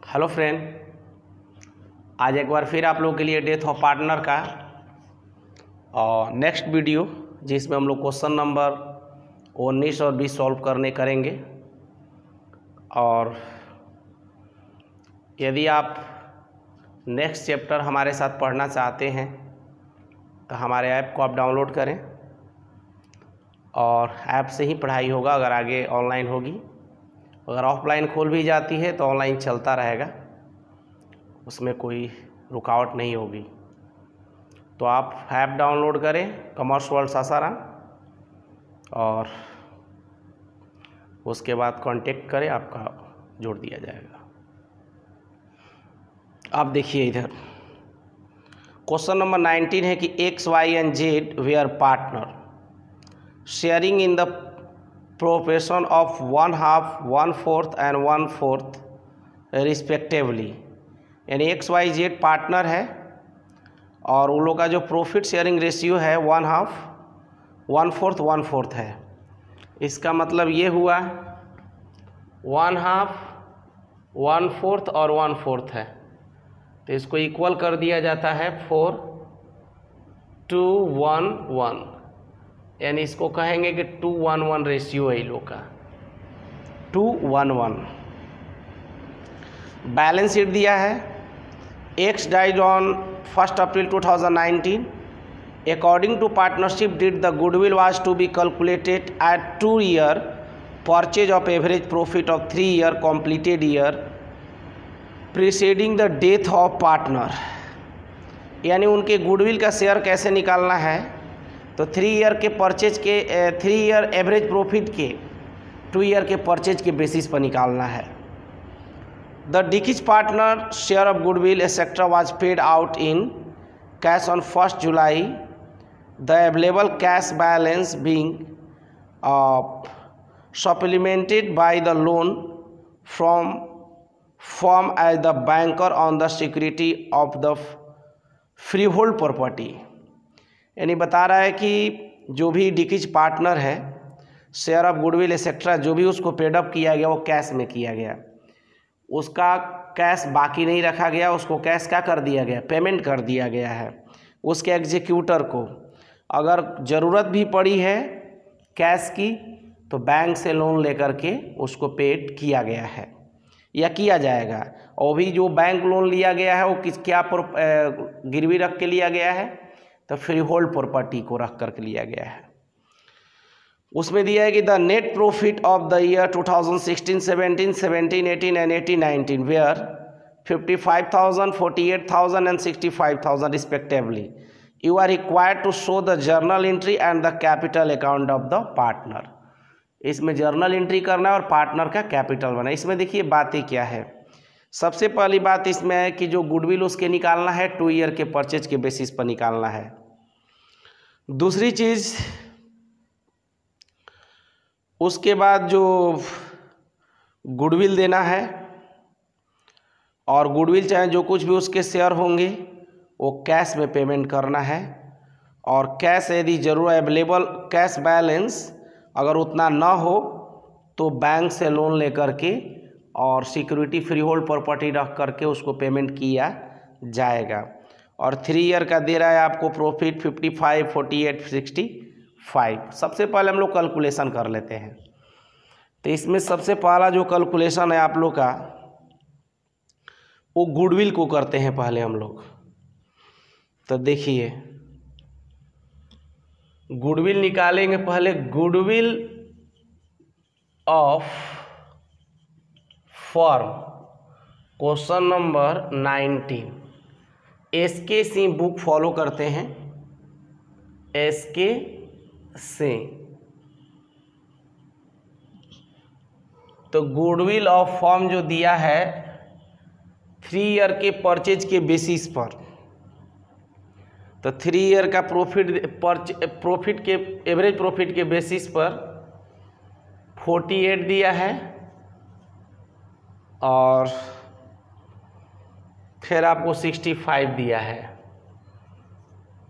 Hello friend, आज एक बार फिर आप लोगों के लिए डेथ ऑफ पार्टनर का और नेक्स्ट वीडियो जिसमें हम लोग क्वेश्चन नंबर 19 और 20 सॉल्व करेंगे। और यदि आप नेक्स्ट चैप्टर हमारे साथ पढ़ना चाहते हैं तो हमारे ऐप को आप डाउनलोड करें और ऐप से ही पढ़ाई होगा। अगर आगे ऑनलाइन होगी, अगर ऑफलाइन खोल भी जाती है तो ऑनलाइन चलता रहेगा, उसमें कोई रुकावट नहीं होगी। तो आप ऐप डाउनलोड करें कॉमर्स वर्ल्ड सासाराम और उसके बाद कांटेक्ट करें, आपका जोड़ दिया जाएगा। आप देखिए इधर क्वेश्चन नंबर 19 है कि X Y and Z where partner sharing in the proportion of 1/2, 1/4 एंड 1/4 रिस्पेक्टिवली। यानी एक्स वाई जेड पार्टनर है और उन लोग का जो प्रॉफिट शेयरिंग रेशियो है 1/2, 1/4, 1/4 है। इसका मतलब ये हुआ 1/2, 1/4 और 1/4 है, तो इसको इक्वल कर दिया जाता है 4:1:1, यानी इसको कहेंगे कि 2:1:1 रेशियो है इन लोग का, 2:1:1। बैलेंस शीट दिया है। X died on 1 April 2019। According to partnership deed the goodwill was to be calculated at 2 year purchase of average profit of 3 year completed year preceding the death of partner. यानी उनके goodwill का share कैसे निकालना है, तो 3 year के purchase के 3 year average profit के 2 ईयर के परचेज के बेसिस पर निकालना है। द डिकीज partner share of goodwill etcetera was paid out in cash on 1 July. The available cash balance being supplemented by the loan from firm as the banker on the security of the freehold property. यानी बता रहा है कि जो भी डिकीज partner है, share of goodwill etcetera जो भी उसको पेडअप किया गया वो कैश में किया गया, उसका कैश बाकी नहीं रखा गया, उसको कैश क्या कर दिया गया, पेमेंट कर दिया गया है। उसके एग्जीक्यूटर को अगर ज़रूरत भी पड़ी है कैश की तो बैंक से लोन लेकर के उसको पेड किया गया है या किया जाएगा। और भी जो बैंक लोन लिया गया है वो क्या गिरवी रख के लिया गया है, तो फ्री होल्ड प्रॉपर्टी को रख करके लिया गया है। उसमें दिया है कि the net profit of the year 2016, 17, 17, 18 and 18, 19 were 55,000, 48,000 and 65,000 respectively. You are required to show the journal entry and the capital account of the partner. इसमें जर्नल एंट्री करना है और पार्टनर का कैपिटल बना। इसमें देखिए बातें क्या है। सबसे पहली बात इसमें है कि जो गुडविल उसके निकालना है 2 ईयर के परचेज के बेसिस पर निकालना है। दूसरी चीज़, उसके बाद जो गुडविल देना है और गुडविल चाहे जो कुछ भी उसके शेयर होंगे वो कैश में पेमेंट करना है। और कैश यदि जरूर अवेलेबल कैश बैलेंस अगर उतना ना हो तो बैंक से लोन लेकर के और सिक्योरिटी फ्री होल्ड प्रॉपर्टी रख करके उसको पेमेंट किया जाएगा। और 3 ईयर का दे रहा है आपको प्रॉफिट 55, 48, 65। सबसे पहले हम लोग कैलकुलेशन कर लेते हैं। तो इसमें सबसे पहला जो कैलकुलेशन है आप लोग का वो गुडविल को करते हैं पहले हम लोग। तो देखिए गुडविल निकालेंगे पहले। Goodwill of form question number 19 SK C book follow करते हैं। एसके से तो गुडविल ऑफ फॉर्म जो दिया है 3 ईयर के परचेज के बेसिस पर, तो 3 ईयर का प्रॉफिट के एवरेज प्रॉफिट के बेसिस पर 48 दिया है और फिर आपको 65 दिया है।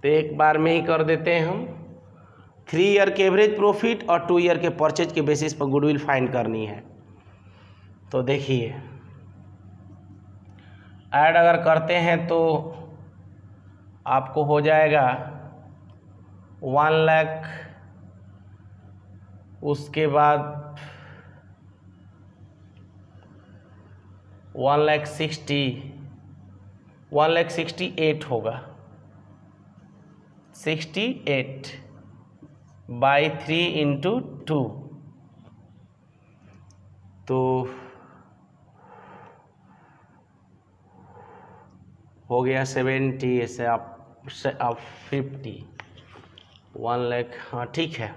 तो एक बार में ही कर देते हैं हम। 3 ईयर के एवरेज प्रॉफिट और 2 ईयर के परचेज के बेसिस पर गुडविल फाइंड करनी है। तो देखिए ऐड अगर करते हैं तो आपको हो जाएगा 1 लाख, उसके बाद 1,68 होगा, 68 बाई 3 इंटू 2, तो हो गया 70, ऐसे आप 50, 1 लाख, हाँ ठीक है।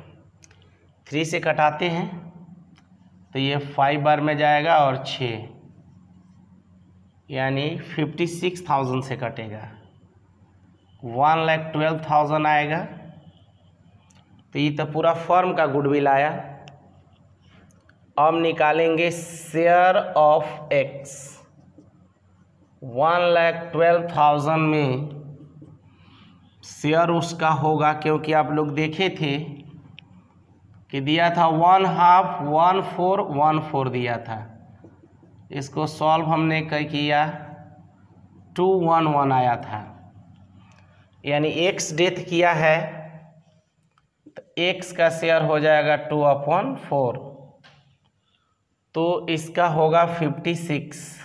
3 से कटाते हैं तो ये 5 बार में जाएगा और 6, यानी 56,000 से कटेगा, 1,12,000 आएगा। तो ये तो पूरा फर्म का गुडविल आया। अब निकालेंगे शेयर ऑफ एक्स। 1,12,000 में शेयर उसका होगा, क्योंकि आप लोग देखे थे कि दिया था 1/2, 1/4, 1/4 दिया था। इसको सॉल्व हमने किया, 211 आया था, यानी एक्स डेथ किया है तो एक्स का शेयर हो जाएगा 2/4, तो इसका होगा 56,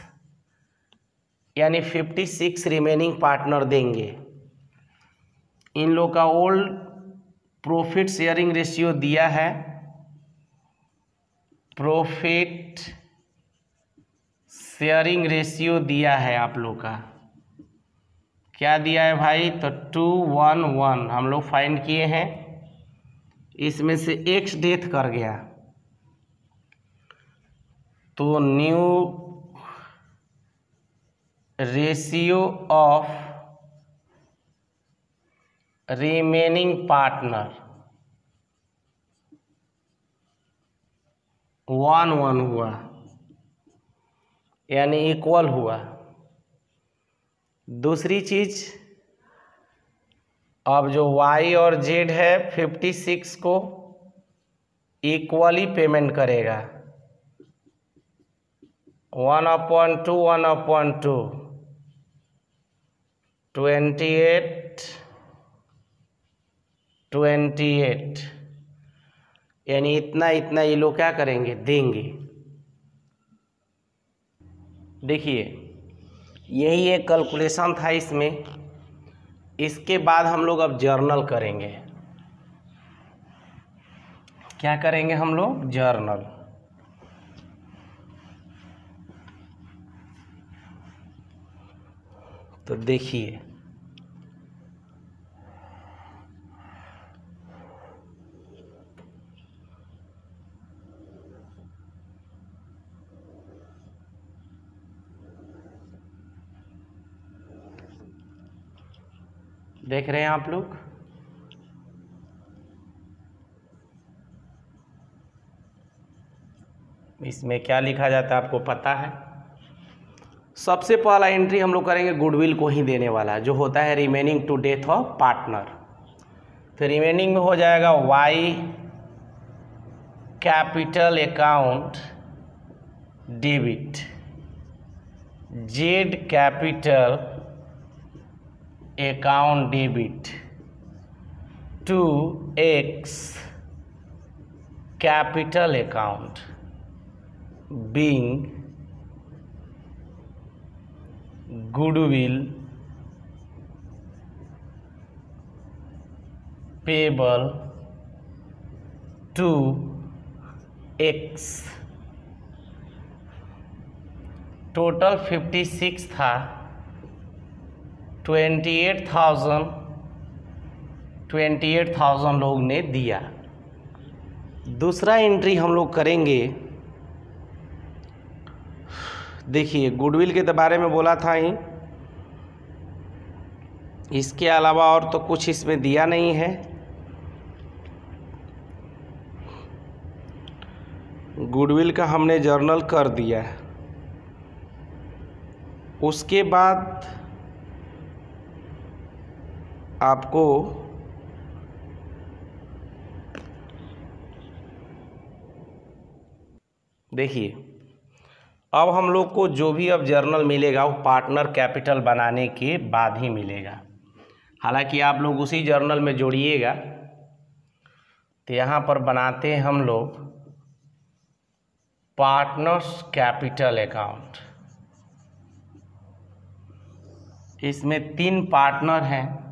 यानी 56 रिमेनिंग पार्टनर देंगे। इन लोग का ओल्ड प्रॉफिट शेयरिंग रेशियो दिया है, प्रॉफिट शेयरिंग रेशियो दिया है आप लोग का, क्या दिया है भाई, तो 211 हम लोग फाइंड किए हैं। इसमें से एक्स डेथ कर गया तो new ratio of remaining partner 1:1 हुआ, यानी इक्वल हुआ। दूसरी चीज, अब जो y और z है 56 को इक्वली पेमेंट करेगा, 1/2, 1/2, 28, 28, यानी इतना इतना ये लोग क्या करेंगे, देंगे। देखिए यही एक कैलकुलेशन था इसमें। इसके बाद हम लोग अब जर्नल करेंगे। क्या करेंगे हम लोग, जर्नल। तो देखिए देख रहे हैं आप लोग, इसमें क्या लिखा जाता है आपको पता है। सबसे पहला एंट्री हम लोग करेंगे गुडविल को ही देने वाला, जो होता है remaining to death of partner. तो रिमेनिंग में हो जाएगा Y capital account debit, Z capital account debit to X capital account being goodwill payable to X. Total 56 था, 28,000 लोग ने दिया। दूसरा एंट्री हम लोग करेंगे, देखिए गुडविल के बारे में बोला था ही, इसके अलावा और तो कुछ इसमें दिया नहीं है। गुडविल का हमने जर्नल कर दिया है। उसके बाद आपको देखिए अब हम लोग को जो भी अब जर्नल मिलेगा वो पार्टनर कैपिटल बनाने के बाद ही मिलेगा। हालांकि आप लोग उसी जर्नल में जोड़िएगा। तो यहाँ पर बनाते हैं हम लोग पार्टनर्स कैपिटल अकाउंट। इसमें 3 पार्टनर हैं।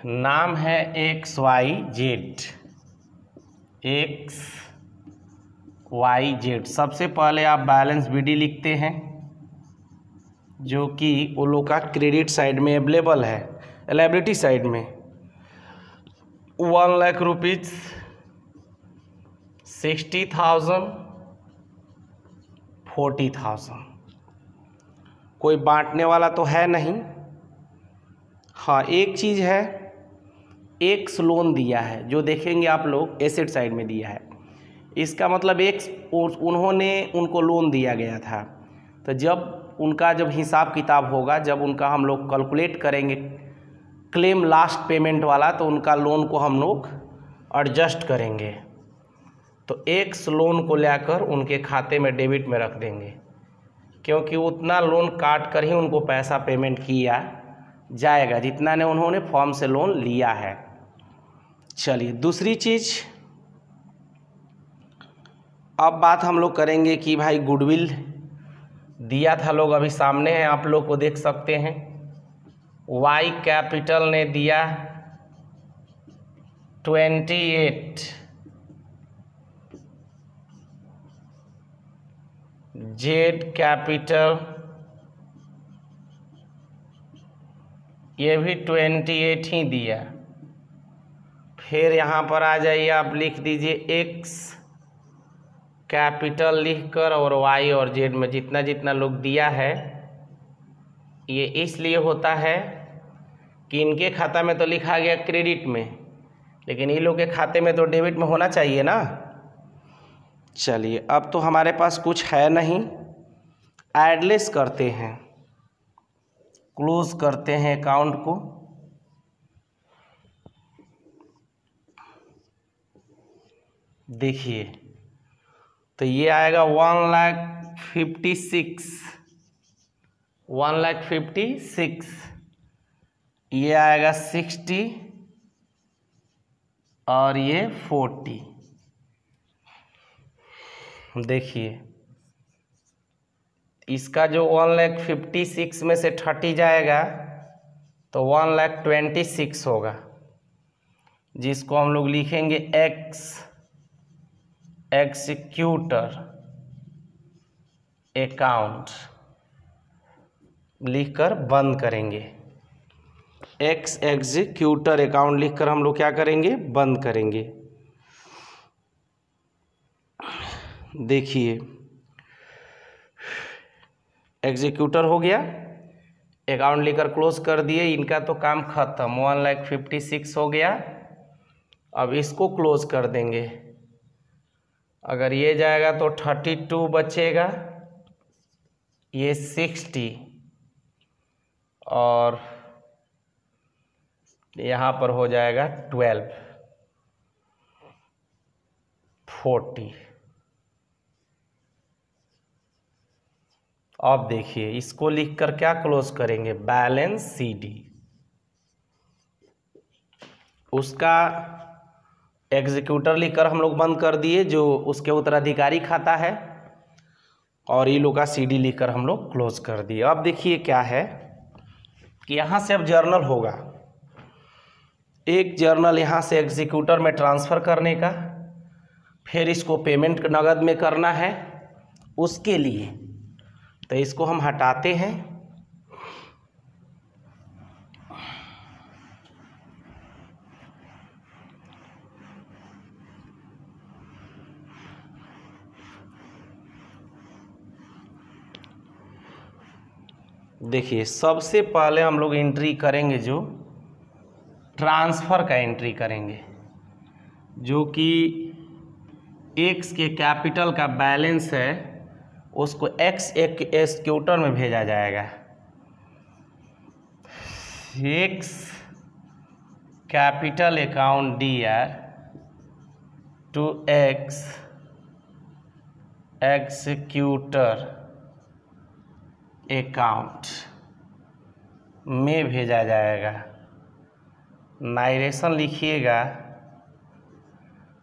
नाम है XYZ। XYZ। सबसे पहले आप बैलेंस BD लिखते हैं, जो कि वो लोग का क्रेडिट साइड में अवेलेबल है। लायबिलिटी साइड में 1 लाख रुपीज़, 60,000, 40,000। कोई बांटने वाला तो है नहीं। हाँ, एक चीज़ है, एक्स लोन दिया है, जो देखेंगे आप लोग एसेट साइड में दिया है। इसका मतलब एक्स उन्होंने उनको लोन दिया गया था। तो जब उनका हिसाब किताब होगा, जब उनका हम लोग कैलकुलेट करेंगे क्लेम लास्ट पेमेंट वाला, तो उनका लोन को हम लोग एडजस्ट करेंगे। तो एक्स लोन को लेकर उनके खाते में डेबिट में रख देंगे, क्योंकि उतना लोन काट कर ही उनको पैसा पेमेंट किया जाएगा जितना ने उन्होंने फॉर्म से लोन लिया है। चलिए, दूसरी चीज़ अब बात हम लोग करेंगे कि भाई गुडविल दिया था लोग, अभी सामने है, आप लोग को देख सकते हैं। वाई कैपिटल ने दिया 28, जेड कैपिटल ये भी 28 ही दिया। फिर यहाँ पर आ जाइए, आप लिख दीजिए एक्स कैपिटल लिखकर, और वाई और जेड में जितना जितना लोग दिया है, ये इसलिए होता है कि इनके खाता में तो लिखा गया क्रेडिट में, लेकिन ये लोग के खाते में तो डेबिट में होना चाहिए ना। चलिए, अब तो हमारे पास कुछ है नहीं, एडलेस करते हैं, क्लोज करते हैं अकाउंट को। देखिए, तो ये आएगा 1,56,000, ये आएगा 60 और ये 40। देखिए, इसका जो 1,56,000 में से 30 जाएगा तो 1,26,000 होगा, जिसको हम लोग लिखेंगे एक्जीक्यूटर अकाउंट लिखकर बंद करेंगे। एक्जीक्यूटर अकाउंट लिखकर हम लोग क्या करेंगे, बंद करेंगे। देखिए, एग्जीक्यूटर हो गया, अकाउंट लेकर क्लोज कर दिए, इनका तो काम खत्म। 1,56,000 हो गया। अब इसको क्लोज कर देंगे। अगर ये जाएगा तो 32 बचेगा, ये 60 और यहाँ पर हो जाएगा 12, 40। अब देखिए, इसको लिखकर क्या क्लोज करेंगे, बैलेंस CD। उसका एग्जीक्यूटर लिखकर हम लोग बंद कर दिए, जो उसके उत्तराधिकारी खाता है, और ये लोग का CD लिखकर हम लोग क्लोज कर दिए। अब देखिए क्या है कि यहाँ से अब जर्नल होगा, एक जर्नल यहाँ से एग्जीक्यूटर में ट्रांसफ़र करने का, फिर इसको पेमेंट नगद में करना है उसके लिए। तो इसको हम हटाते हैं। देखिए, सबसे पहले हम लोग एंट्री करेंगे, जो ट्रांसफ़र का एंट्री करेंगे, जो कि एक्स के कैपिटल का बैलेंस है, उसको एक्स एक्जीक्यूटर में भेजा जाएगा। X capital account DR to X executor account में भेजा जाएगा। नायरेशन लिखिएगा,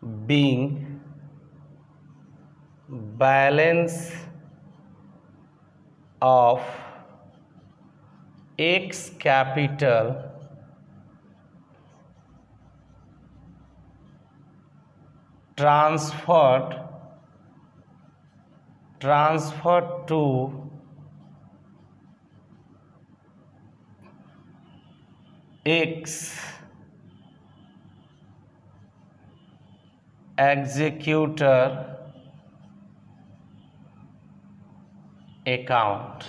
being balance of X capital transferred to X executor account।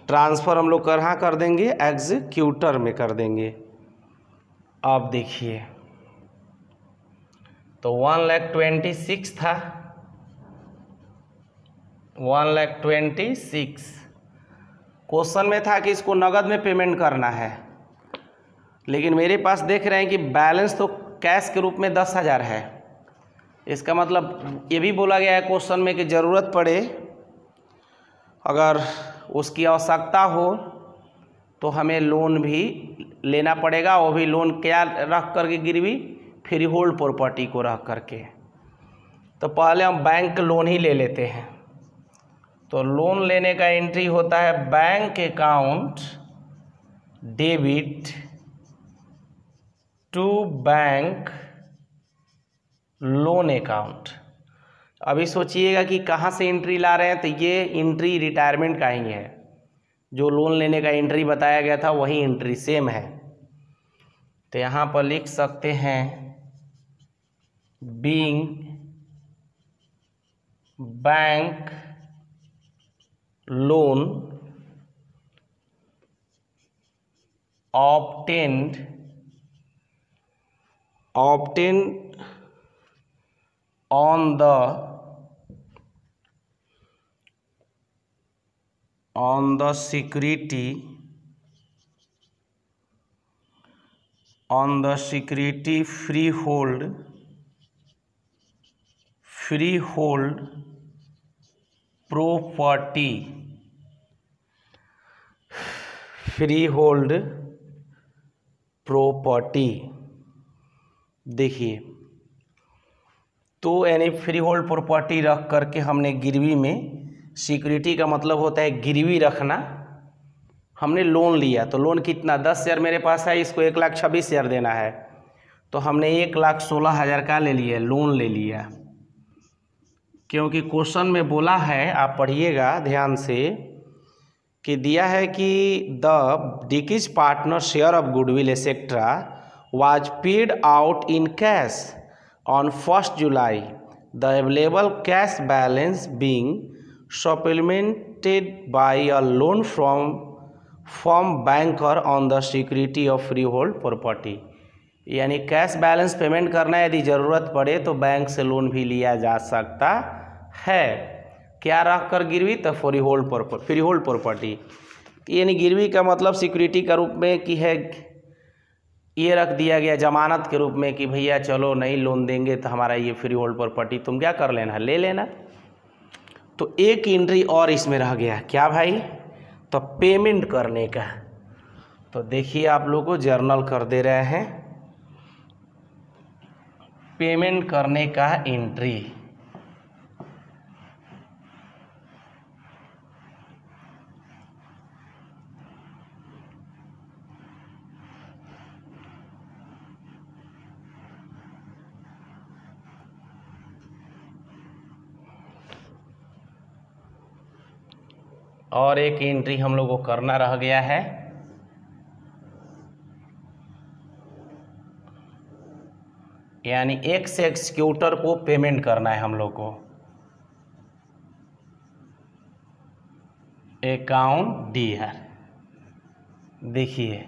Transfer हम लोग कहाँ कर देंगे? एग्जीक्यूटर में कर देंगे। अब देखिए, तो 1,26,000 था, 1,26,000 क्वेश्चन में था कि इसको नगद में पेमेंट करना है, लेकिन मेरे पास देख रहे हैं कि बैलेंस तो कैश के रूप में 10,000 है। इसका मतलब ये भी बोला गया है क्वेश्चन में कि ज़रूरत पड़े, अगर उसकी आवश्यकता हो तो हमें लोन भी लेना पड़ेगा। वो भी लोन क्या रख करके गिरवी? फ्री होल्ड प्रॉपर्टी को रख करके। तो पहले हम बैंक लोन ही ले लेते हैं। तो लोन लेने का एंट्री होता है bank account debit to bank loan account. अभी सोचिएगा कि कहाँ से एंट्री ला रहे हैं, तो ये एंट्री रिटायरमेंट का ही है। जो लोन लेने का एंट्री बताया गया था वही एंट्री सेम है। तो यहाँ पर लिख सकते हैं being bank loan obtained on the security freehold property, freehold property. देखिए, तो यानी फ्री होल्ड प्रॉपर्टी रख करके हमने गिरवी में, सिक्योरिटी का मतलब होता है गिरवी रखना। हमने लोन लिया, तो लोन कितना? 10,000 मेरे पास है, इसको 1,26,000 देना है, तो हमने 1,16,000 का ले लिया, लोन ले लिया। क्योंकि क्वेश्चन में बोला है, आप पढ़िएगा ध्यान से, कि दिया है कि द डिकीज partner share of goodwill etcetera was paid out in cash on 1 July, the available cash balance being supplemented by a loan from banker on the security of freehold property. यानी cash balance payment करना है, यदि ज़रूरत पड़े तो bank से loan भी लिया जा सकता है। क्या रख कर गिरवी? तो फ्री होल्ड प्रॉपर्टी। यानी गिरवी का मतलब सिक्योरिटी का रूप में कि है, ये रख दिया गया जमानत के रूप में कि भैया चलो नहीं लोन देंगे तो हमारा ये फ्री होल्ड प्रॉपर्टी तुम क्या कर लेना, ले लेना। तो एक एंट्री और इसमें रह गया, क्या भाई? तो पेमेंट करने का। तो देखिए, आप लोगों को जर्नल कर दे रहे हैं, पेमेंट करने का एंट्री। और एक एंट्री हम लोग को करना रह गया है, यानी एक्स एक्सिक्यूटर को पेमेंट करना है हम लोग को। Account DR। देखिए,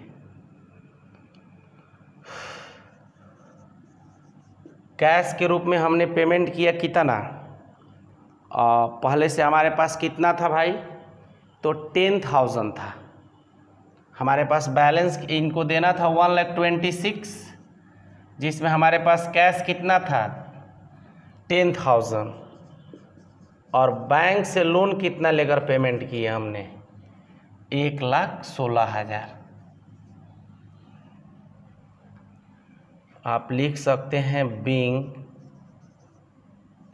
कैश के रूप में हमने पेमेंट किया कितना? पहले से हमारे पास कितना था भाई? तो 10,000 था। हमारे पास बैलेंस इनको देना था 1,26,000, जिसमें हमारे पास कैश कितना था 10,000, और बैंक से लोन कितना लेकर पेमेंट किए हमने 1,16,000। आप लिख सकते हैं बीइंग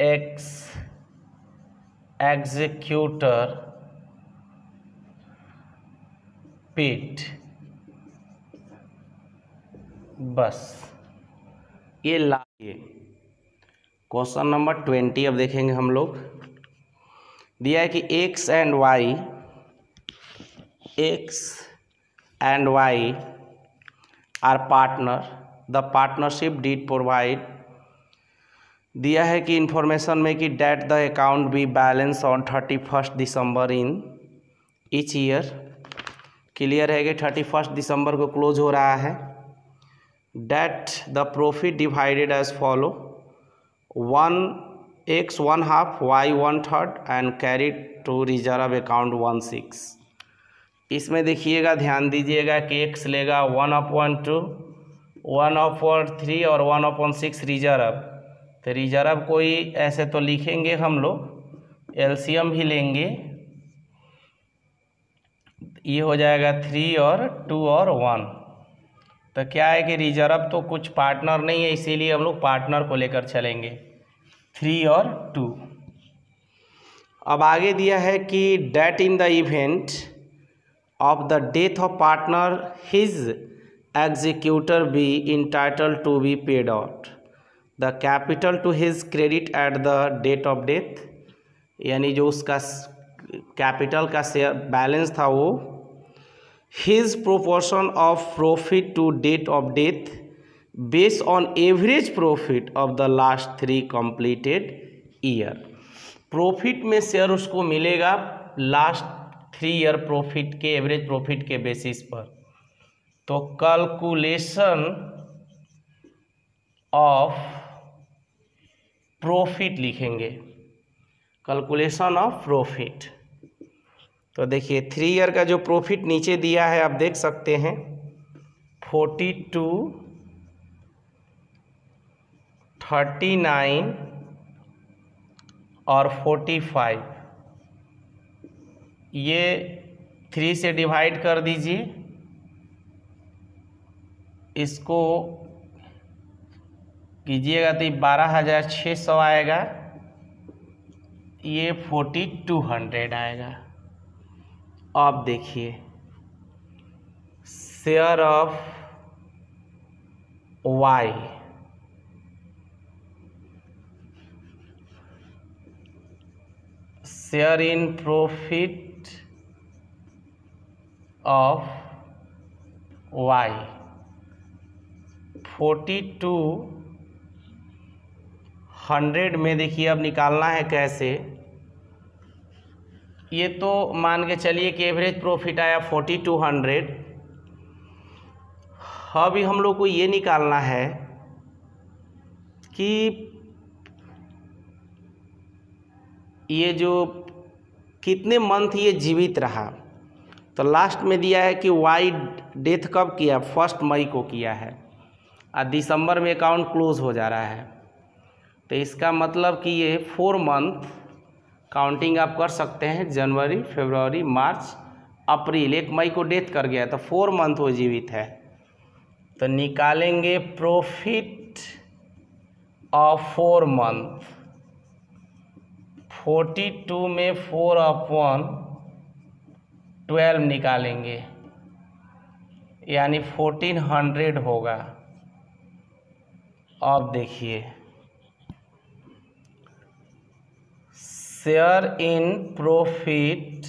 एक्स एग्जीक्यूटर पेड, बस ये लाइए। क्वेश्चन नंबर 20 अब देखेंगे हम लोग। दिया है कि X and Y are partner, the partnership deed provide. दिया है कि इंफॉर्मेशन में कि date the account be balance on 31 December in each year. Clear है कि 31 दिसंबर को क्लोज हो रहा है। Date the profit divided as follow, 1x 1/2, y 1/3 and carried to reserve account 1/6। इसमें देखिएगा, ध्यान दीजिएगा कि x लेगा 1/2, 1/3 और 1/6 रिजर्व। तो रिजर्व कोई ऐसे तो लिखेंगे हम लोग, एलसीएम भी लेंगे, ये हो जाएगा 3 और 2 और 1। तो क्या है कि रिजर्व तो कुछ पार्टनर नहीं है, इसीलिए हम लोग पार्टनर को लेकर चलेंगे 3 और 2। अब आगे दिया है कि that in the event of the death of partner his executor be entitled to be paid out the capital to his credit at the date of death. यानी जो उसका कैपिटल का शेयर बैलेंस था वो his proportion of profit to date of death based on average profit of the last 3 completed year. Profit में share उसको मिलेगा last 3 year profit के एवरेज प्रॉफिट के बेसिस पर। तो कैलकुलेशन ऑफ प्रॉफिट लिखेंगे, कैलकुलेशन ऑफ प्रॉफिट। तो देखिए 3 ईयर का जो प्रॉफिट नीचे दिया है आप देख सकते हैं 42, 39 और 45। ये 3 से डिवाइड कर दीजिए, इसको कीजिएगा तो 12,600 आएगा, ये 4,200 आएगा। अब देखिए share of Y, share in profit of Y 4,200 में देखिए अब निकालना है कैसे। ये तो मान के चलिए कि एवरेज प्रॉफिट आया 4,200। अभी हम लोग को ये निकालना है कि ये जो कितने मंथ ये जीवित रहा। तो लास्ट में दिया है कि वाई डेथ कब किया, 1 मई को किया है और दिसंबर में अकाउंट क्लोज हो जा रहा है। तो इसका मतलब कि ये 4 मंथ काउंटिंग आप कर सकते हैं, जनवरी, फरवरी, मार्च, अप्रैल। 1 मई को डेथ कर गया तो 4 मंथ वो जीवित है। तो निकालेंगे प्रॉफिट ऑफ 4 मंथ, 42 में 4/12 निकालेंगे, यानी 1,400 होगा। अब देखिए share in profit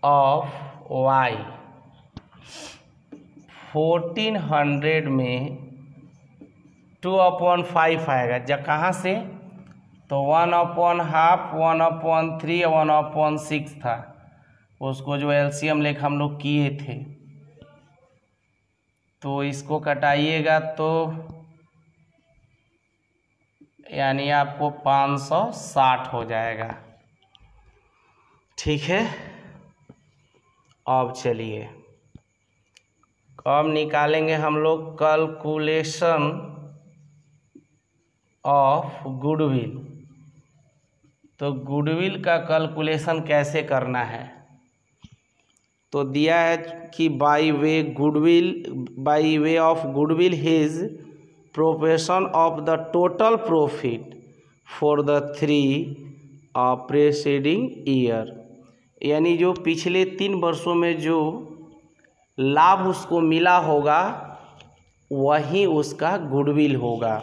of Y 1,400 में 2/5 आएगा। जब कहाँ से, तो 1/2, 1/3 और 1/6 था, उसको जो एलसीएम लेकर हम लोग किए थे। तो इसको कटाइएगा तो यानी आपको 560 हो जाएगा। ठीक है, अब चलिए अब निकालेंगे हम लोग कैलकुलेशन ऑफ गुडविल। तो गुडविल का कैलकुलेशन कैसे करना है, तो दिया है कि by way of goodwill his proportion of the total profit for the 3 preceding year, यानी जो पिछले 3 वर्षों में जो लाभ उसको मिला होगा वही उसका गुडविल होगा।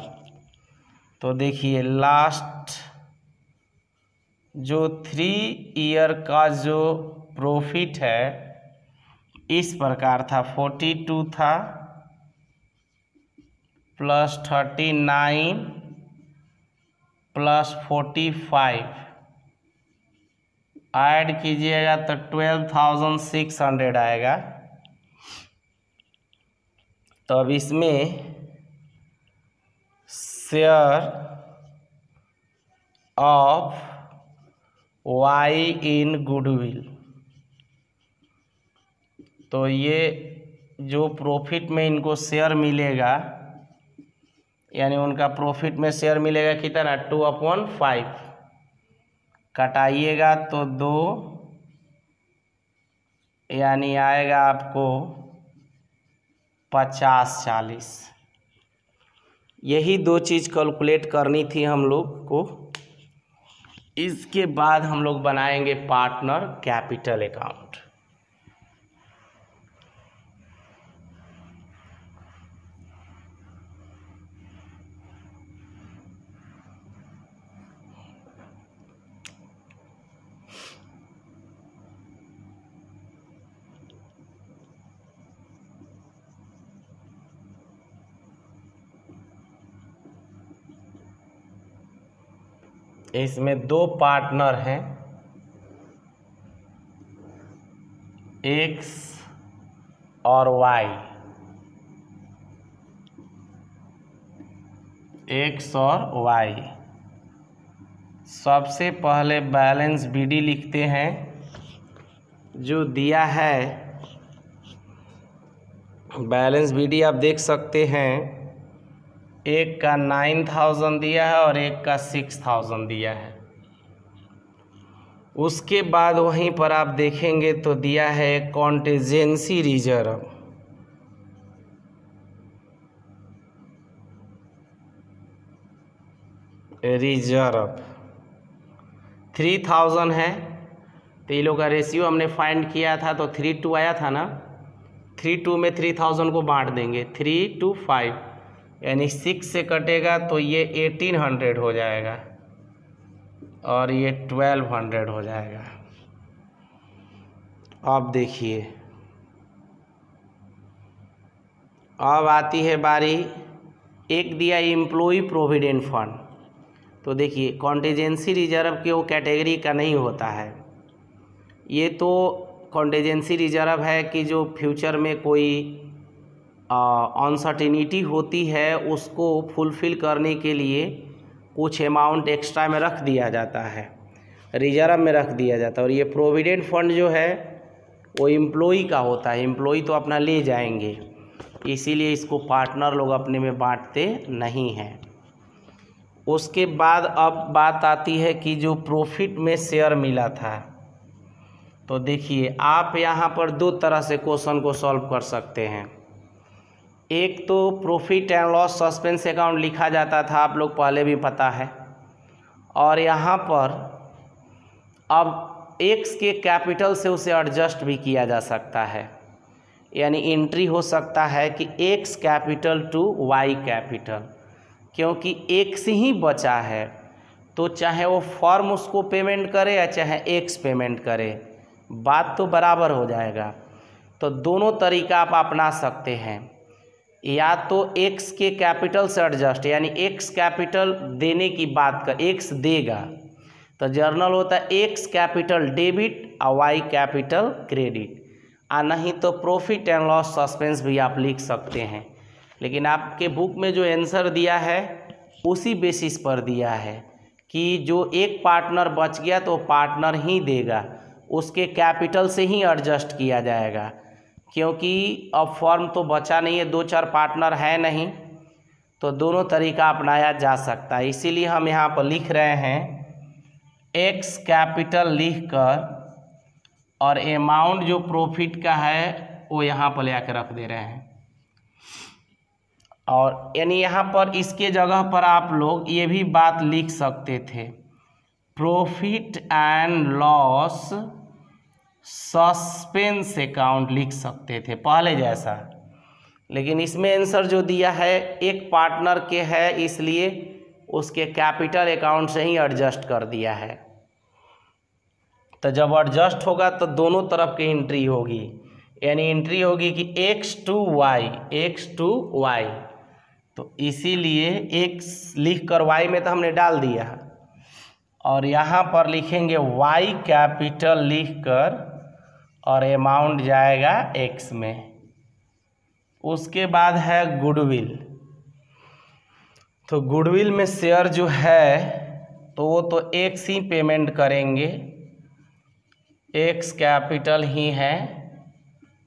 तो देखिए लास्ट जो 3 ईयर का जो प्रॉफिट है इस प्रकार था, 42 था प्लस 39 प्लस 45 ऐड कीजिएगा तो 12,600 आएगा। तो अब इसमें share of Y in goodwill, तो ये जो प्रॉफिट में इनको शेयर मिलेगा, यानी उनका प्रॉफिट में शेयर मिलेगा कितना 2/5, कटाइएगा तो 2, यानी आएगा आपको 50-40। यही 2 चीज़ कैलकुलेट करनी थी हम लोग को। इसके बाद हम लोग बनाएंगे पार्टनर कैपिटल अकाउंट। इसमें 2 पार्टनर हैं, एक्स और वाई, एक्स और वाई। सबसे पहले बैलेंस बीडी लिखते हैं, जो दिया है बैलेंस बीडी आप देख सकते हैं, एक का 9,000 दिया है और एक का 6,000 दिया है। उसके बाद वहीं पर आप देखेंगे तो दिया है कॉन्टिजेंसी रिजर्व, रिजर्व 3,000 है। तो ये लोग का रेशियो हमने फाइंड किया था तो 3:2 आया था ना, 3:2 में 3,000 को बांट देंगे, 3:5, यानी 6 से कटेगा तो ये 1800 हो जाएगा और ये 1200 हो जाएगा। अब देखिए अब आती है बारी, एक दिया एम्प्लॉय प्रोविडेंट फंड। तो देखिए कॉन्टिजेंसी रिजर्व के वो कैटेगरी का नहीं होता है, ये तो कॉन्टिजेंसी रिजर्व है कि जो फ्यूचर में कोई अनसर्टेनिटी होती है उसको फुलफ़िल करने के लिए कुछ अमाउंट एक्स्ट्रा में रख दिया जाता है, रिजर्व में रख दिया जाता है। और ये प्रोविडेंट फंड जो है वो एम्प्लॉई का होता है, एम्प्लॉई तो अपना ले जाएंगे, इसीलिए इसको पार्टनर लोग अपने में बांटते नहीं हैं। उसके बाद अब बात आती है कि जो प्रॉफिट में शेयर मिला था, तो देखिए आप यहाँ पर 2 तरह से क्वेश्चन को सॉल्व कर सकते हैं। एक तो profit and loss suspense account लिखा जाता था, आप लोग पहले भी पता है, और यहाँ पर अब एक्स के कैपिटल से उसे एडजस्ट भी किया जा सकता है, यानी एंट्री हो सकता है कि X capital to Y capital, क्योंकि एक्स ही बचा है तो चाहे वो फर्म उसको पेमेंट करे या चाहे एक्स पेमेंट करे, बात तो बराबर हो जाएगा। तो दोनों तरीका आप अपना सकते हैं, या तो एक्स के कैपिटल से एडजस्ट, यानी एक्स कैपिटल देने की बात कर, एक्स देगा तो जर्नल होता है एक्स कैपिटल डेबिट और वाई कैपिटल क्रेडिट, और नहीं तो प्रॉफिट एंड लॉस सस्पेंस भी आप लिख सकते हैं। लेकिन आपके बुक में जो आंसर दिया है उसी बेसिस पर दिया है कि जो एक पार्टनर बच गया तो पार्टनर ही देगा, उसके कैपिटल से ही एडजस्ट किया जाएगा, क्योंकि अब फर्म तो बचा नहीं है, 2-4 पार्टनर है नहीं, तो दोनों तरीका अपनाया जा सकता है। इसीलिए हम यहाँ पर लिख रहे हैं एक्स कैपिटल लिख कर और अमाउंट जो प्रॉफिट का है वो यहाँ पर ले आकर रख दे रहे हैं। और यानी यहाँ पर इसके जगह पर आप लोग ये भी बात लिख सकते थे, profit and loss suspense account लिख सकते थे पहले जैसा। लेकिन इसमें आंसर जो दिया है एक पार्टनर के है, इसलिए उसके कैपिटल अकाउंट से ही एडजस्ट कर दिया है। तो जब एडजस्ट होगा तो दोनों तरफ की एंट्री होगी, यानी एंट्री होगी कि x to y, तो इसीलिए x लिख कर y में तो हमने डाल दिया, और यहाँ पर लिखेंगे y कैपिटल लिख कर और अमाउंट जाएगा x में। उसके बाद है गुडविल। तो गुडविल में शेयर जो है तो वो तो x ही पेमेंट करेंगे, x कैपिटल ही है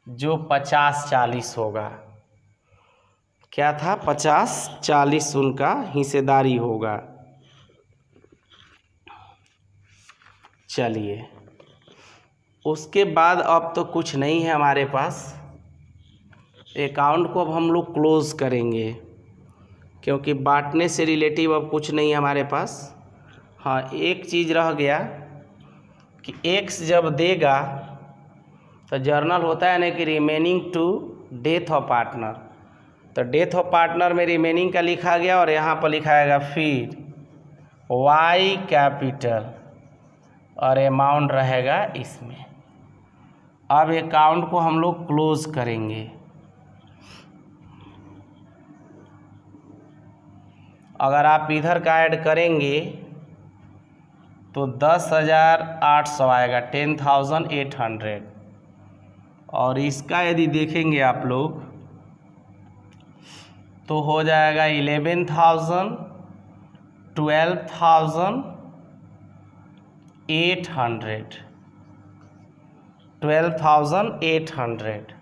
जो 50-40 होगा। क्या था? 50-40 उनका हिस्सेदारी होगा। चलिए, उसके बाद अब तो कुछ नहीं है हमारे पास, अकाउंट को अब हम लोग क्लोज करेंगे, क्योंकि बांटने से रिलेटिव अब कुछ नहीं है हमारे पास। हाँ, एक चीज़ रह गया कि x जब देगा तो जर्नल होता है ना कि remaining to death of partner, तो डेथ ऑफ पार्टनर में रिमेनिंग का लिखा गया और यहाँ पर लिखाएगा फिर y कैपिटल और अमाउंट रहेगा इसमें। अब अकाउंट को हम लोग क्लोज करेंगे। अगर आप इधर का ऐड करेंगे तो 10,800 आएगा, 10,800, और इसका यदि देखेंगे आप लोग तो हो जाएगा 11,000, 12,800।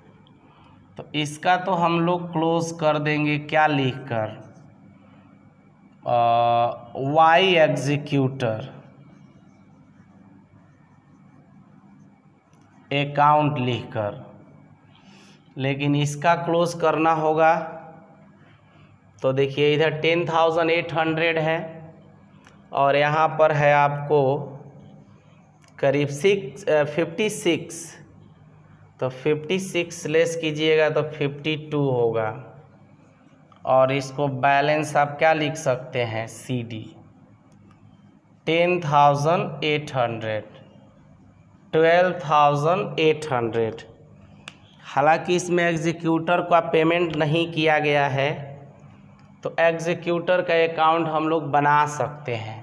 तो इसका तो हम लोग क्लोज कर देंगे, क्या लिख कर, वाई एग्जीक्यूटर अकाउंट लिखकर। लेकिन इसका क्लोज करना होगा तो देखिए इधर 10,800 है और यहाँ पर है आपको करीब 56, तो 56 लेस कीजिएगा तो 52 होगा, और इसको बैलेंस आप क्या लिख सकते हैं, CD 10,800, 12,800। हालांकि इसमें एग्जीक्यूटर का पेमेंट नहीं किया गया है, तो एग्जीक्यूटर का अकाउंट हम लोग बना सकते हैं।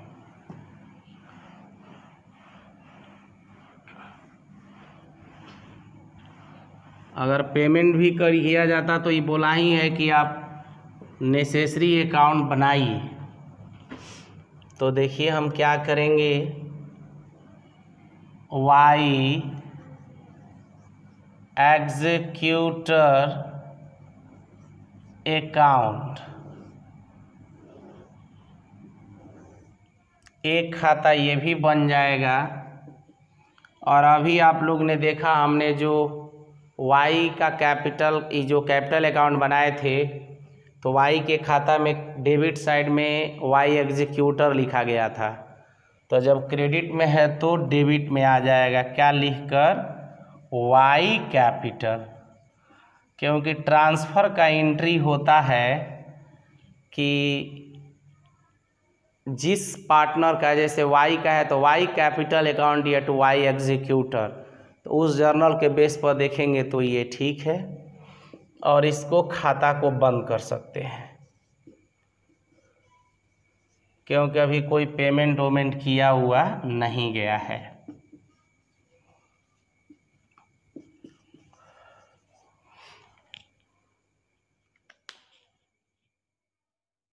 अगर पेमेंट भी कर किया जाता तो ये बोला ही है कि आप नेसेसरी अकाउंट बनाइए। तो देखिए हम क्या करेंगे, वाई एग्जीक्यूटर अकाउंट, एक खाता ये भी बन जाएगा। और अभी आप लोग ने देखा हमने जो वाई का कैपिटल, जो कैपिटल अकाउंट बनाए थे, तो वाई के खाता में डेबिट साइड में वाई एग्जीक्यूटर लिखा गया था, तो जब क्रेडिट में है तो डेबिट में आ जाएगा, क्या लिखकर, वाई कैपिटल। क्योंकि ट्रांसफ़र का एंट्री होता है कि जिस पार्टनर का, जैसे वाई का है तो वाई कैपिटल अकाउंट या टू वाई एग्जीक्यूटर, तो उस जर्नल के बेस पर देखेंगे तो ये ठीक है, और इसको खाता को बंद कर सकते हैं, क्योंकि अभी कोई पेमेंट किया हुआ नहीं गया है।